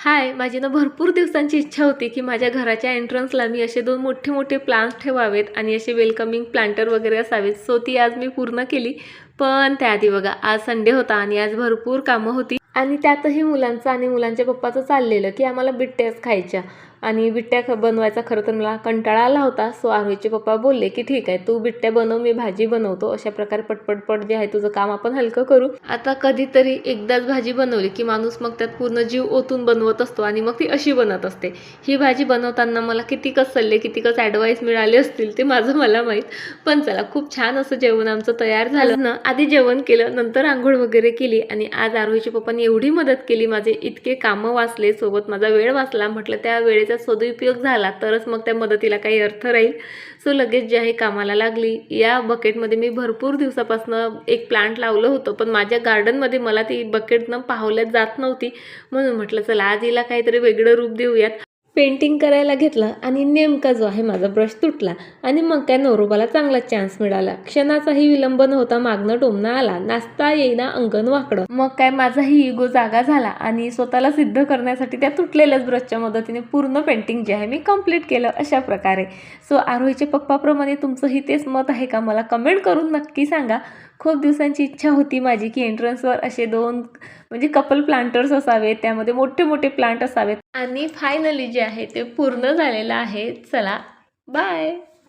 हाय, माझी ना भरपूर दिवसांची इच्छा होती की माझ्या घराच्या एंट्रन्सला मी असे 2 मोठे-मोठे प्लांट्स ठेवावेत आणि असे वेलकमिंग प्लांटर वगैरे असावेत. सो ती आज मी पूर्ण केली. पण त्याआधी बघा, आज संडे होता आणि आज भरपूर कामं होती आणि त्यातही मुलांचं आणि मुलांच्या पप्पाचं चाललेलं की आम्हाला बिट्ट्याच खायच्या आणि बिट्ट्या बनवायचा खरं तर मला कंटाळा आला होता. सो आरोहीचे पप्पा बोलले की ठीक आहे, तू बिट्ट्या बनव, मी भाजी बनवतो. अशा प्रकारे पटपट जे आहे तुझं काम आपण हलकं करू. आता कधीतरी एकदाच भाजी बनवली की माणूस मग त्यात पूर्ण जीव ओतून बनवत असतो आणि मग ती अशी बनत असते. ही भाजी बनवताना मला कितीकच सल्ले, कितीकच ॲडवाईस मिळाले असतील ते माझं मला माहीत. पण चला, खूप छान असं जेवण आमचं तयार झालं ना. आधी जेवण केलं, नंतर आंघोळ वगैरे केली आणि आज आरोहीच्या पप्पांनी एवढी मदत केली, माझे इतके कामं वाचले, सोबत माझा वेळ वाचला. म्हटलं त्या वेळेचा सदुपयोग झाला तरच मग त्या मदतीला काही अर्थ राहील. सो लगेच जे आहे कामाला लागली. या बकेटमध्ये मी भरपूर दिवसापासून एक प्लांट लावलं होतं, पण माझ्या गार्डनमध्ये मला ती बकेटनं पाहवल्यात जात नव्हती. म्हणून म्हटलं चला आज हिला काहीतरी वेगळं रूप देऊयात. पेंटिंग करायला घेतलं आणि नेमका जो आहे माझा ब्रश तुटला आणि मग काय नवरोबाला चांगला चान्स मिळाला. क्षणाचाही विलंब नव्हता, मागणं टोमणं आला, नाचता येईना अंगण वाकडं. मग काय माझाही इगो जागा झाला आणि स्वतःला सिद्ध करण्यासाठी त्या तुटलेल्याच ब्रशच्या मदतीने पूर्ण पेंटिंग जे आहे मी कंप्लीट केलं अशा प्रकारे. सो आरोहीचे पप्पाप्रमाणे तुमचंही तेच मत आहे का, मला कमेंट करून नक्की सांगा. खूप दिवसांची इच्छा होती माझी की एंट्रन्सवर असे 2 म्हणजे कपल प्लांटर्स असावेत, त्यामध्ये मोठे मोठे प्लांट असावेत आणि फायनली जे आहे ते पूर्ण झालेलं आहे. चला बाय.